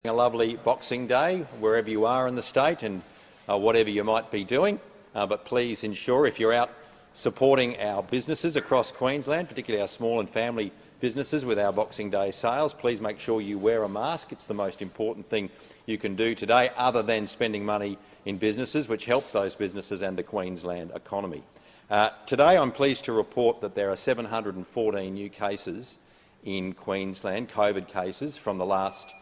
A lovely Boxing Day wherever you are in the state and whatever you might be doing, but please ensure if you're out supporting our businesses across Queensland, particularly our small and family businesses with our Boxing Day sales, please make sure you wear a mask. It's the most important thing you can do today, other than spending money in businesses, which helps those businesses and the Queensland economy. Today I'm pleased to report that there are 714 new cases in Queensland, COVID cases, from the last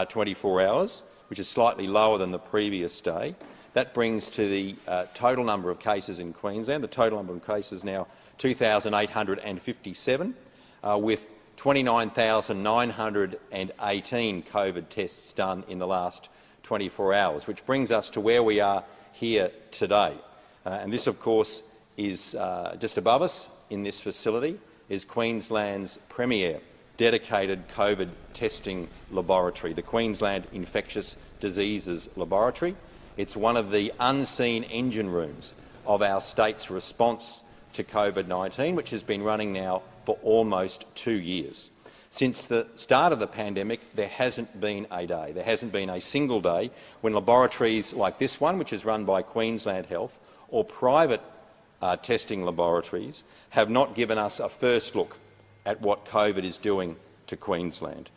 24 hours, which is slightly lower than the previous day. That brings to the total number of cases in Queensland, the total number of cases now 2,857, with 29,918 COVID tests done in the last 24 hours, which brings us to where we are here today. And this, of course, is just above us in this facility is Queensland's premier dedicated COVID testing laboratory, the Queensland Infectious Diseases Laboratory. It's one of the unseen engine rooms of our state's response to COVID-19, which has been running now for almost 2 years. Since the start of the pandemic, there hasn't been a day, there hasn't been a single day when laboratories like this one, which is run by Queensland Health, or private testing laboratories, have not given us a first look at what COVID is doing to Queensland.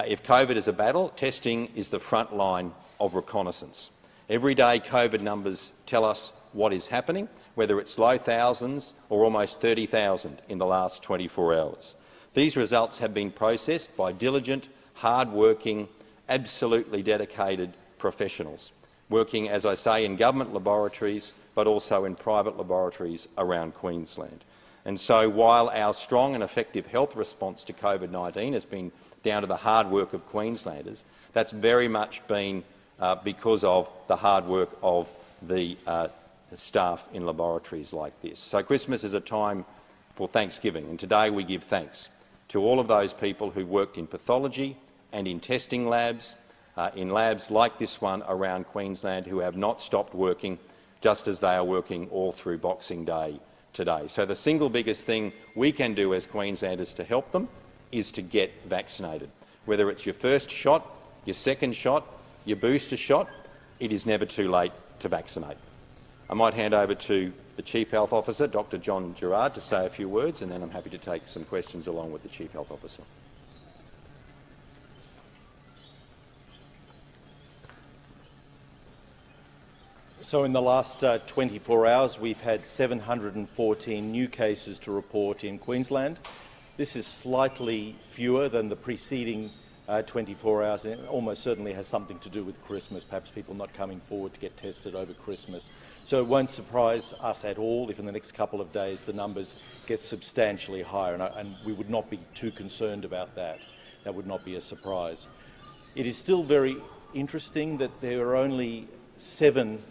If COVID is a battle, testing is the front line of reconnaissance. Every day COVID numbers tell us what is happening, whether it's low thousands or almost 30,000 in the last 24 hours. These results have been processed by diligent, hard-working, absolutely dedicated professionals, working, as I say, in government laboratories but also in private laboratories around Queensland. And so while our strong and effective health response to COVID-19 has been down to the hard work of Queenslanders, that's very much been because of the hard work of the staff in laboratories like this. So Christmas is a time for Thanksgiving, and today we give thanks to all of those people who worked in pathology and in testing labs, in labs like this one around Queensland, who have not stopped working, just as they are working all through Boxing Day today. So the single biggest thing we can do as Queenslanders to help them is to get vaccinated. Whether it's your first shot, your second shot, your booster shot, it is never too late to vaccinate. I might hand over to the Chief Health Officer, Dr John Gerard, to say a few words, and then I'm happy to take some questions along with the Chief Health Officer. So in the last 24 hours, we've had 714 new cases to report in Queensland. This is slightly fewer than the preceding 24 hours, and it almost certainly has something to do with Christmas, perhaps people not coming forward to get tested over Christmas. So it won't surprise us at all if in the next couple of days the numbers get substantially higher, and we would not be too concerned about that. That would not be a surprise. It is still very interesting that there are only 7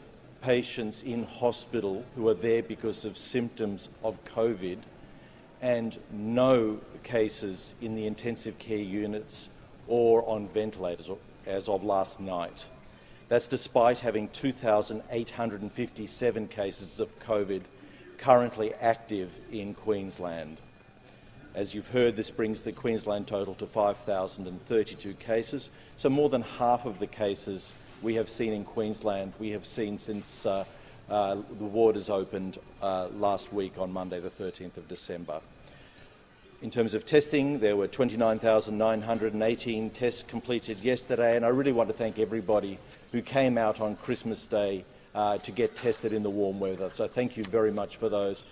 patients in hospital who are there because of symptoms of COVID, and no cases in the intensive care units or on ventilators as of last night. That's despite having 2,857 cases of COVID currently active in Queensland. As you've heard, this brings the Queensland total to 5,032 cases, so more than half of the cases we have seen in Queensland we have seen since the borders opened last week on Monday the 13th of December. In terms of testing, there were 29,918 tests completed yesterday, and I really want to thank everybody who came out on Christmas Day to get tested in the warm weather. So thank you very much for those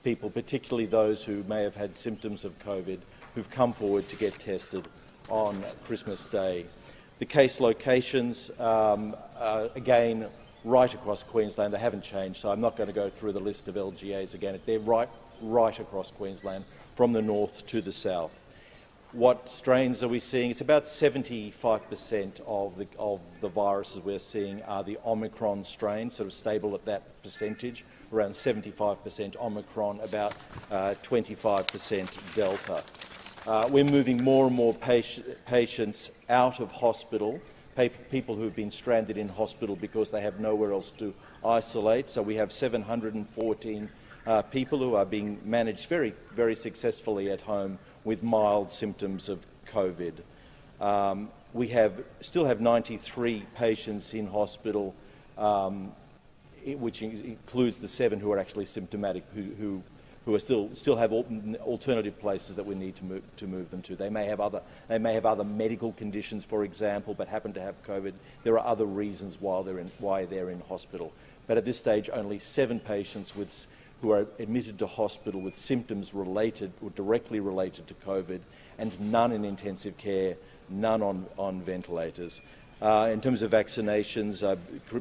people, particularly those who may have had symptoms of COVID, who've come forward to get tested on Christmas Day. The case locations, again, right across Queensland, they haven't changed, so I'm not going to go through the list of LGAs again. They're right across Queensland, from the north to the south. What strains are we seeing? It's about 75% of the viruses we're seeing are the Omicron strain, sort of stable at that percentage, around 75% Omicron, about 25% Delta. We're moving more and more patients out of hospital, people who've been stranded in hospital because they have nowhere else to isolate. So we have 714 people who are being managed very, very successfully at home with mild symptoms of COVID. We still have 93 patients in hospital, which includes the 7 who are actually symptomatic, who still have alternative places that we need to move them to. They may have other medical conditions, for example, but happen to have COVID. There are other reasons why they're in hospital. But at this stage, only 7 patients who are admitted to hospital with symptoms related or directly related to COVID, and none in intensive care, none on ventilators. In terms of vaccinations,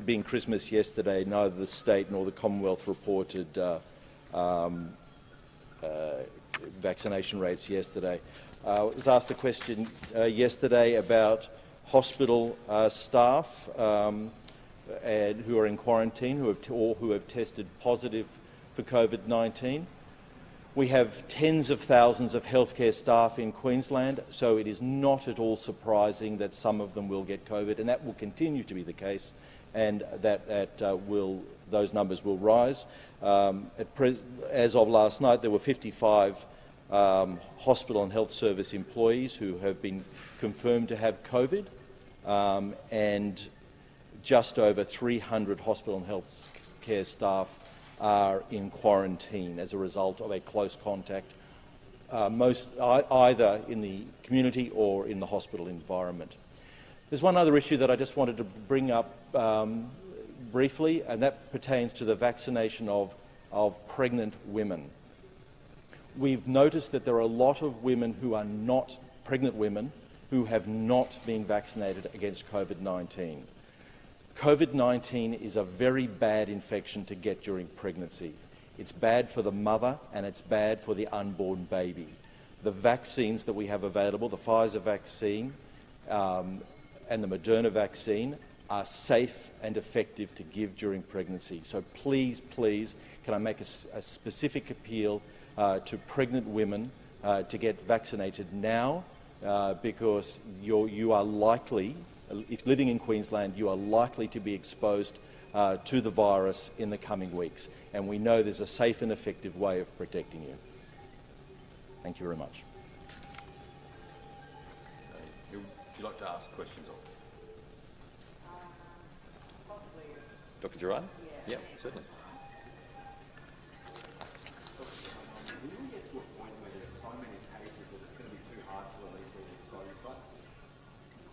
being Christmas yesterday, neither the state nor the Commonwealth reported vaccination rates yesterday. I was asked a question yesterday about hospital staff who are in quarantine, who have tested positive for COVID-19. We have tens of thousands of healthcare staff in Queensland, so it is not at all surprising that some of them will get COVID, and that will continue to be the case, and those numbers will rise. As of last night, there were 55 hospital and health service employees who have been confirmed to have COVID, and just over 300 hospital and health care staff are in quarantine as a result of a close contact, either in the community or in the hospital environment. There's one other issue that I just wanted to bring up briefly, and that pertains to the vaccination of pregnant women. We've noticed that there are a lot of women who are not pregnant women who have not been vaccinated against COVID-19. COVID-19 is a very bad infection to get during pregnancy. It's bad for the mother and it's bad for the unborn baby. The vaccines that we have available, the Pfizer vaccine and the Moderna vaccine, are safe and effective to give during pregnancy. So please, please, can I make a specific appeal to pregnant women to get vaccinated now, because you are likely, if living in Queensland, you are likely to be exposed to the virus in the coming weeks. And we know there's a safe and effective way of protecting you. Thank you very much. Would you like to ask questions of? Dr. Gerard? Yeah, certainly. Will we get to a point where there's so many cases that it's going to be too hard to release all the exposure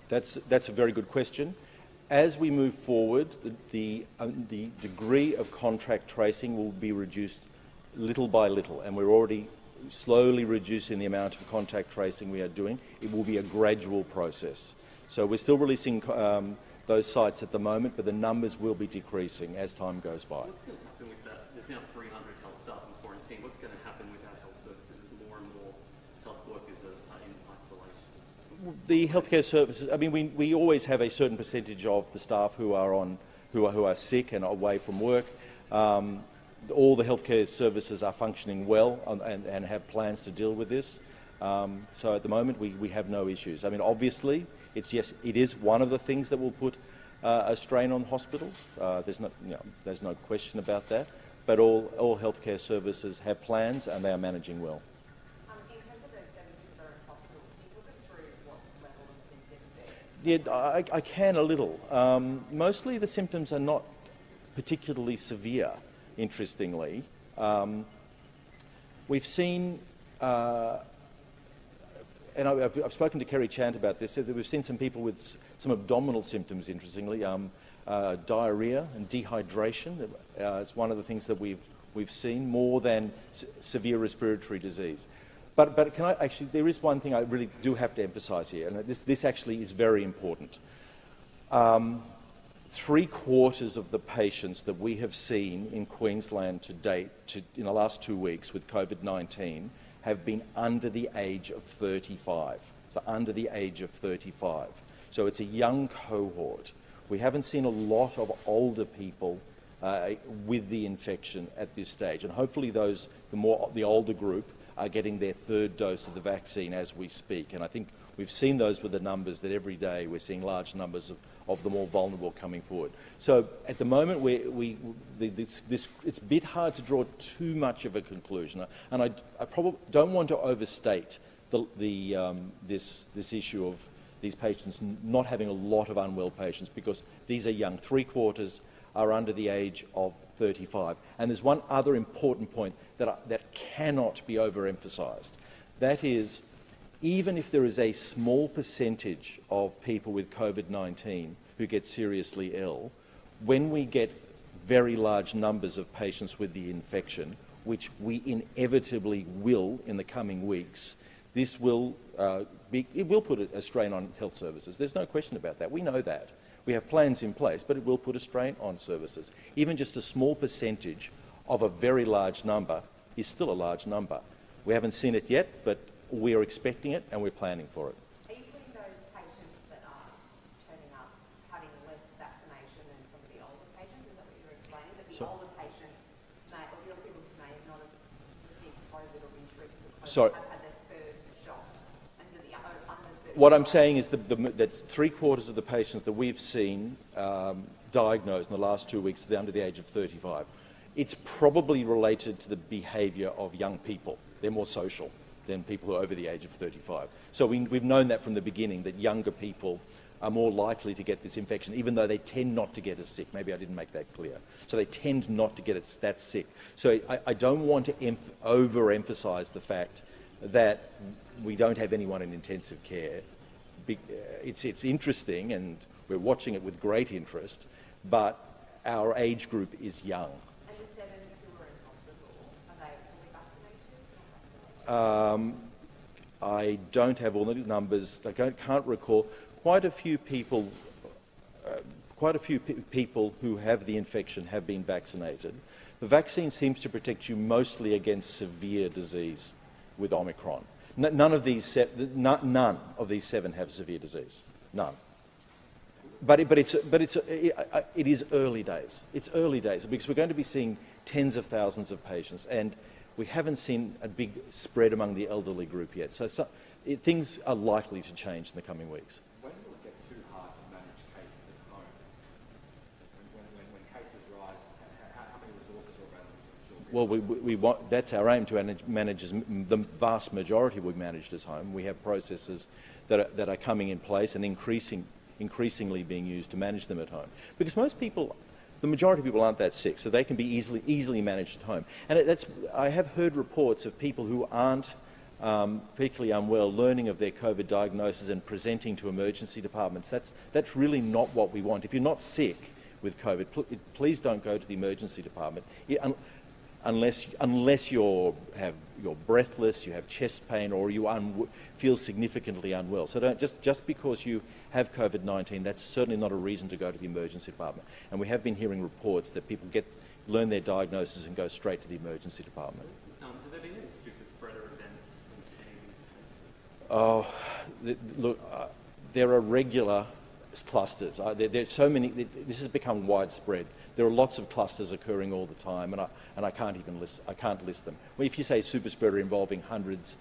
sites? That's a very good question. As we move forward, the degree of contract tracing will be reduced little by little, and we're already slowly reducing the amount of contact tracing we are doing. It will be a gradual process. So we're still releasing those sites at the moment, but the numbers will be decreasing as time goes by. What's going to happen with that? There's now 300 health staff in quarantine. What's going to happen with our health services as more and more health workers are in isolation? The healthcare services, I mean, we always have a certain percentage of the staff who are sick and away from work. All the healthcare services are functioning well and have plans to deal with this. So at the moment, we have no issues. I mean, obviously, it is one of the things that will put a strain on hospitals. There's no question about that. But all healthcare services have plans and they are managing well. In terms of those 7 who are in hospital, can you look us through what level of symptoms they're? Yeah, I can a little. Mostly the symptoms are not particularly severe, interestingly. We've seen, and I've spoken to Kerry Chant about this, that we've seen some people with some abdominal symptoms, interestingly, diarrhea and dehydration. It's one of the things that we've seen more than severe respiratory disease. But can I actually, there is one thing I really do have to emphasise here, and this actually is very important. 3/4 of the patients that we have seen in Queensland to date, in the last 2 weeks with COVID-19, have been under the age of 35. So under the age of 35. So it's a young cohort. We haven't seen a lot of older people with the infection at this stage, and hopefully the older group are getting their 3rd dose of the vaccine as we speak. And I think we've seen those with the numbers that every day we're seeing large numbers of the more vulnerable coming forward. So at the moment, it's a bit hard to draw too much of a conclusion, and I probably don't want to overstate this issue of these patients not having a lot of unwell patients, because these are young. 3/4 are under the age of 35. And there's one other important point that cannot be overemphasised. That is, even if there is a small percentage of people with COVID-19 who get seriously ill, when we get very large numbers of patients with the infection, which we inevitably will in the coming weeks, this will it will put a strain on health services. There's no question about that. We know that. We have plans in place, but it will put a strain on services. Even just a small percentage of a very large number is still a large number. We haven't seen it yet, but we are expecting it and we're planning for it. Are you putting those patients that are turning up having less vaccination than some of the older patients? Is that what you're explaining? That the older patients may, or the older people who may have not received COVID or been treated for COVID have had their third shot? And the under What I'm saying is that 3/4 of the patients that we've seen diagnosed in the last 2 weeks are under the age of 35. It's probably related to the behaviour of young people. They're more social than people who are over the age of 35. So we've known that from the beginning, that younger people are more likely to get this infection, even though they tend not to get as sick. Maybe I didn't make that clear. So they tend not to get that sick. So I don't want to overemphasise the fact that we don't have anyone in intensive care. It's interesting, and we're watching it with great interest, but our age group is young. And the 7 who were in hospital, are they fully vaccinated? I don't have all the numbers. I can't recall. Quite a few people who have the infection have been vaccinated. The vaccine seems to protect you mostly against severe disease with Omicron. None of these 7 have severe disease. None. But it is early days. It's early days because we're going to be seeing tens of thousands of patients, and we haven't seen a big spread among the elderly group yet. So things are likely to change in the coming weeks. When will it get too hard to manage cases at home? When cases rise, how many resources are available to the Well, that's our aim, to manage the vast majority we managed as home. We have processes that are coming in place and increasingly being used to manage them at home. Because the majority of people aren't that sick, so they can be easily managed at home. And I have heard reports of people who aren't particularly unwell learning of their COVID diagnosis and presenting to emergency departments. That's really not what we want. If you're not sick with COVID, please don't go to the emergency department. Unless you're breathless, you have chest pain, or you feel significantly unwell. So don't just because you have COVID-19, that's certainly not a reason to go to the emergency department. And we have been hearing reports that people learn their diagnosis and go straight to the emergency department. Have there been any super spreader events in these cases? Look, there are regular clusters. There's so many. This has become widespread. There are lots of clusters occurring all the time, and I can't even list. I can't list them. Well, if you say super spreader involving hundreds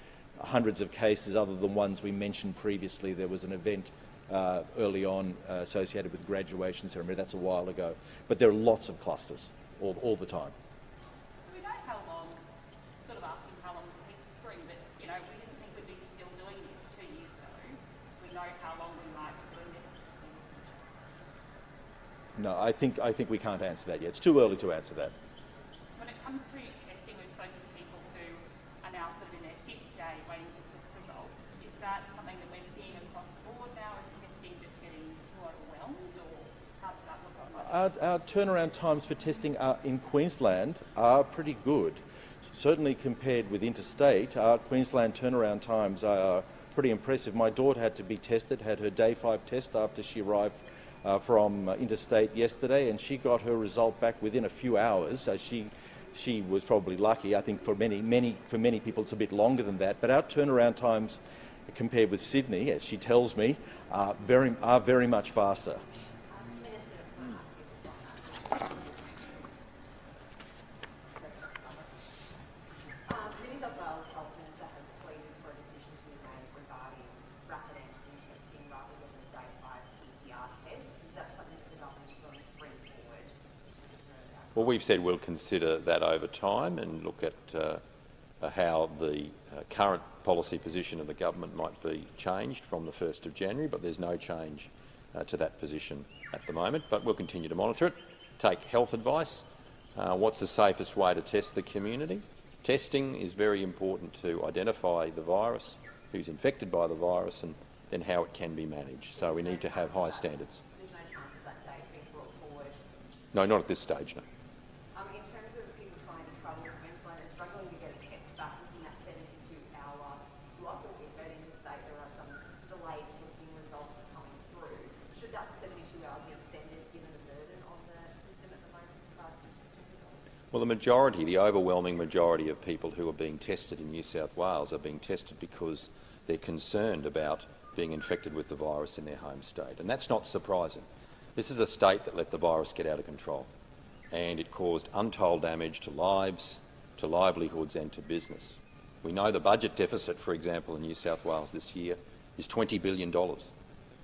of cases, other than ones we mentioned previously, there was an event early on associated with graduation ceremony. That's a while ago, but there are lots of clusters all the time. We know how long. Sort of asking how long is a piece of string, but we didn't think we'd be still doing this 2 years ago. We know how long we might be doing this for the future. No, I think we can't answer that yet. It's too early to answer that. When it comes to testing, we've spoken to people who are now sort of in their 5th day waiting for test results. Is that something that we're seeing across the board now? Is testing just getting too overwhelmed, or how does that look like? Our turnaround times for testing in Queensland are pretty good. Certainly compared with interstate, our Queensland turnaround times are pretty impressive. My daughter had to be tested, had her day 5 test after she arrived from interstate yesterday, and she got her result back within a few hours. So she was probably lucky. I think for many people it's a bit longer than that. But our turnaround times, compared with Sydney, as she tells me, are very much faster. The New South Wales Health Minister has pleaded for a decision to be made regarding rapid antigen testing rather than the day 5 PCR test. Is that something that the government is going to bring forward? Well, we've said we'll consider that over time and look at how the current policy position of the government might be changed from the 1st of January, but there's no change to that position at the moment. But we'll continue to monitor it, take health advice. What's the safest way to test the community? Testing is very important to identify the virus, who's infected by the virus, and then how it can be managed. So we need to have high standards. There's no chance of that date being brought forward? No, not at this stage, no. In terms of people trying to travel to Queensland and struggling to get a test back within that 72-hour block, or we've heard interstate there are some delayed testing results coming through. Should that 72 hours be extended given the burden on the system at the moment with regards to testing results? Well, the overwhelming majority of people who are being tested in New South Wales are being tested because they're concerned about being infected with the virus in their home state. And that's not surprising. This is a state that let the virus get out of control, and it caused untold damage to lives, to livelihoods and to business. We know the budget deficit, for example, in New South Wales this year is $20 billion.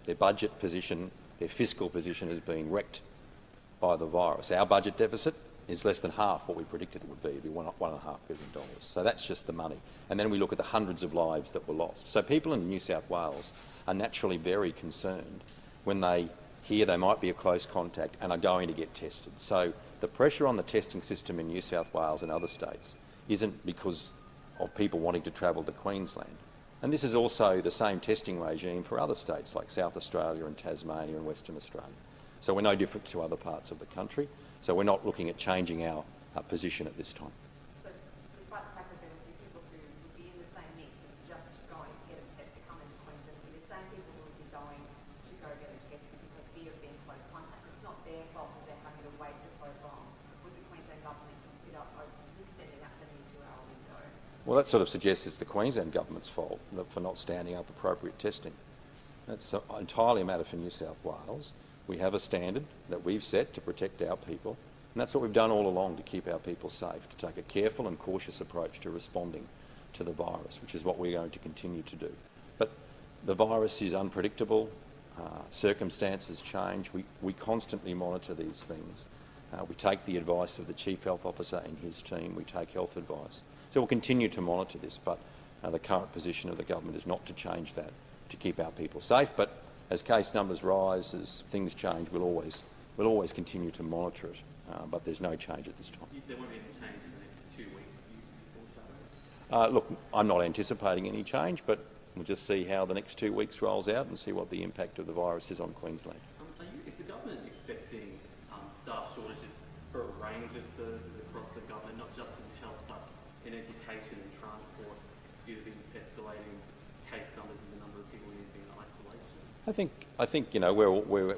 Their budget position, their fiscal position has been wrecked by the virus. Our budget deficit is less than half what we predicted it would be. It'd be $1.5 billion. So that's just the money. And then we look at the hundreds of lives that were lost. So people in New South Wales are naturally very concerned when they hear they might be a close contact and are going to get tested. So the pressure on the testing system in New South Wales and other states isn't because of people wanting to travel to Queensland. And this is also the same testing regime for other states like South Australia and Tasmania and Western Australia. So we're no different to other parts of the country. So we're not looking at changing our position at this time. So despite the fact that there will be people who would be in the same mix as just going to get a test to come into Queensland, so the same people who would be going to go get a test because of fear of being close contact, it's not their fault that they're having to wait for so long. Would the Queensland government consider extending that 72-hour window? Well, that sort of suggests it's the Queensland government's fault for not standing up appropriate testing. That's entirely a matter for New South Wales. We have a standard that we've set to protect our people, and that's what we've done all along to keep our people safe, to take a careful and cautious approach to responding to the virus, which is what we're going to continue to do. But the virus is unpredictable, circumstances change, we constantly monitor these things. We take the advice of the Chief Health Officer and his team, we take health advice. So we'll continue to monitor this, but the current position of the government is not to change that, to keep our people safe. But as case numbers rise, as things change, we'll always continue to monitor it, but there's no change at this time. There won't be any change in the next 2 weeks, you foreshadow? Look, I'm not anticipating any change, but we'll just see how the next 2 weeks rolls out and see what the impact of the virus is on Queensland. Is the government expecting staff shortages for a range of services across the government, not just in health, but in education and transport, due to these escalating case numbers and the number of people needing to be in isolation? I think you know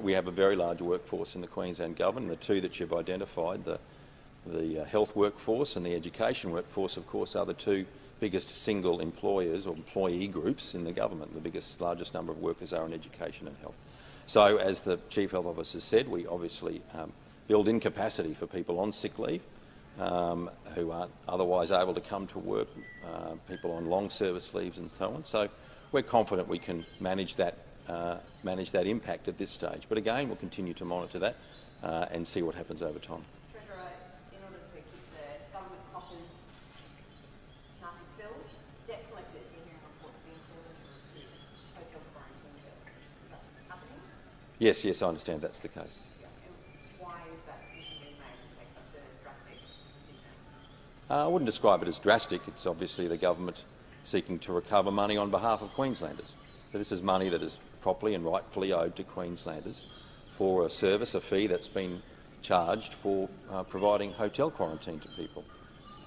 we have a very large workforce in the Queensland government. The two that you've identified, the health workforce and the education workforce, of course, are the two biggest single employers or employee groups in the government. The largest number of workers are in education and health. So, as the Chief Health Officer said, we obviously build in capacity for people on sick leave who aren't otherwise able to come to work, people on long service leaves and so on. So, we're confident we can manage that impact at this stage. But again, we'll continue to monitor that and see what happens over time. Treasurer, in order to keep the government coffers nice and filled, debt collectors, we're hearing reports being called into reduce hotel quarantine bills. Is that happening? Yes, I understand that's the case. Yeah. And why is that decision being made to take such a drastic decision? I wouldn't describe it as drastic. It's obviously the government seeking to recover money on behalf of Queenslanders. So this is money that is properly and rightfully owed to Queenslanders for a service, a fee that's been charged for providing hotel quarantine to people.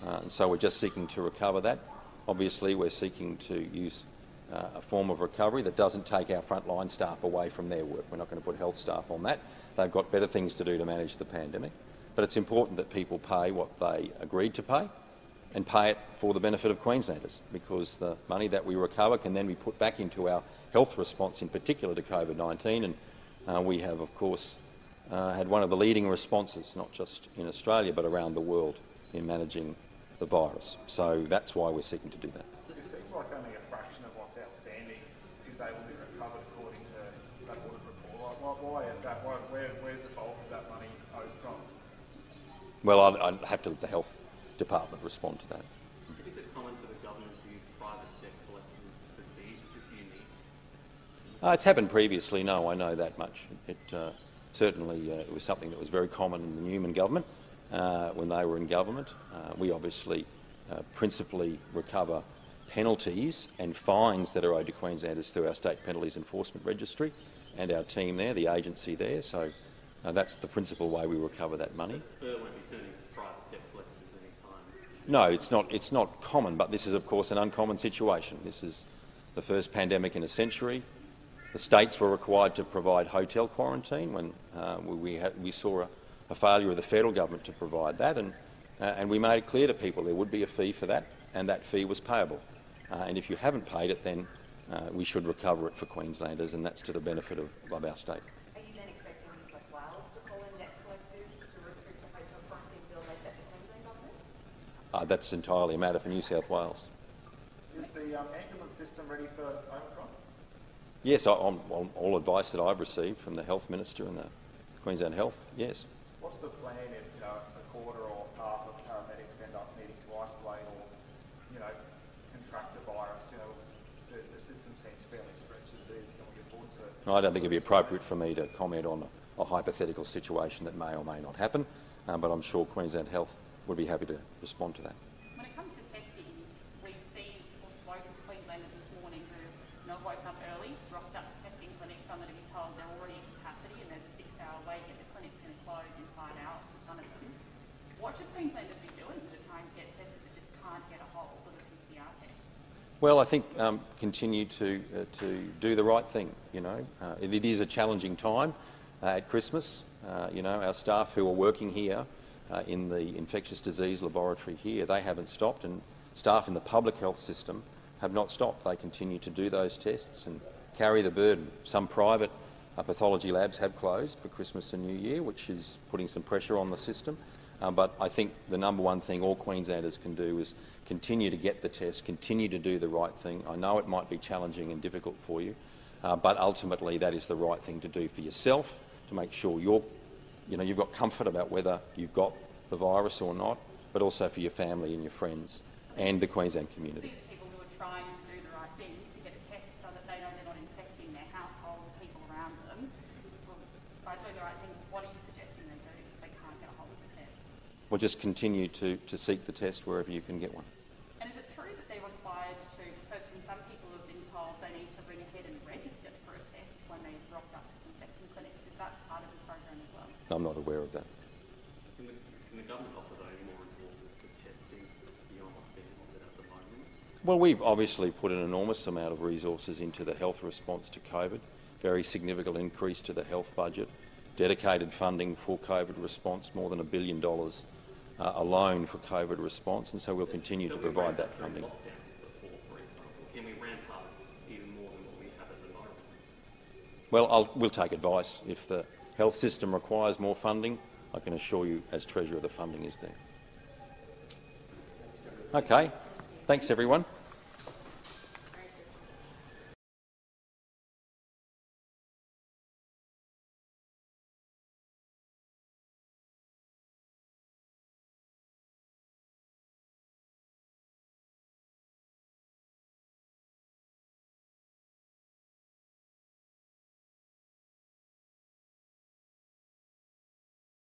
And so we're just seeking to recover that. Obviously, we're seeking to use a form of recovery that doesn't take our frontline staff away from their work. We're not going to put health staff on that. They've got better things to do to manage the pandemic. But it's important that people pay what they agreed to pay and pay it for the benefit of Queenslanders, because the money that we recover can then be put back into our health response, in particular to COVID-19. And we have, of course, had one of the leading responses, not just in Australia but around the world, in managing the virus. So that's why we're seeking to do that. It seems like only a fraction of what's outstanding is able to be recovered according to that audit report. Why is that? Where's the bulk of that money owed from? Well, I'd have to let the health department respond to that. Is it common for the government to use private debt collectors It's happened previously, no, I know that much. Certainly it was something that was very common in the Newman government when they were in government. We obviously principally recover penalties and fines that are owed to Queenslanders through our State Penalties Enforcement Registry and our team there, the agency there. So that's the principal way we recover that money. Spur won't be turning to private debt collectors any time. No, it's not common, but this is of course an uncommon situation. This is the first pandemic in a century. The states were required to provide hotel quarantine when we saw a failure of the federal government to provide that, and we made it clear to people there would be a fee for that, and that fee was payable. And if you haven't paid it, then we should recover it for Queenslanders, and that's to the benefit of our state. Are you then expecting New South Wales to call in debt collectors to restrict the hotel quarantine bill they set the Queensland government? That's entirely a matter for New South Wales. Is the ambulance system ready for Omicron? Yes, on all advice that I've received from the Health Minister and the Queensland Health, yes. What's the plan if, a quarter or half of paramedics end up needing to isolate or, contract the virus? The system seems fairly stretched as it is. Can we afford to? I don't think it'd be appropriate for me to comment on a hypothetical situation that may or may not happen, but I'm sure Queensland Health would be happy to respond to that. When it comes to testing, we've seen or spoken to Queenslanders this morning who woke up early, rocked up to testing clinics, only to be told they're already at capacity and there's a 6-hour wait and the clinic's going to close in 5 hours for some of them. What should Queenslanders be doing that are trying to get tested but just can't get a hold of a PCR test? Well, I think continue to do the right thing. It is a challenging time at Christmas. Our staff who are working here in the infectious disease laboratory here, they haven't stopped, and staff in the public health system have not stopped. They continue to do those tests and carry the burden. Some private pathology labs have closed for Christmas and New Year, which is putting some pressure on the system. But I think the number one thing all Queenslanders can do is continue to get the test, continue to do the right thing. I know it might be challenging and difficult for you, but ultimately that is the right thing to do for yourself, to make sure you've got comfort about whether you've got the virus or not, but also for your family and your friends and the Queensland community. People who are trying to do the right thing to get a test so that they know they're not infecting their household, people around them. By doing the right thing, what are you suggesting they do if they can't get a hold of the test? Well, just continue to seek the test wherever you can get one. And is it true that they're required to, some people have been told they need to ring ahead and register for a test when they've rocked up to some testing clinics? Is that part of the program as well? I'm not aware of that. Can the government offer any more resources for testing beyond what's being offered at the moment? Well, we've obviously put an enormous amount of resources into the health response to COVID, very significant increase to the health budget, dedicated funding for COVID response, more than $1 billion alone for COVID response, and so we'll continue to provide that funding. Can we ramp up even more than what we have at the moment? Well, we'll take advice. If the health system requires more funding, I can assure you as Treasurer the funding is there. Okay, thanks everyone.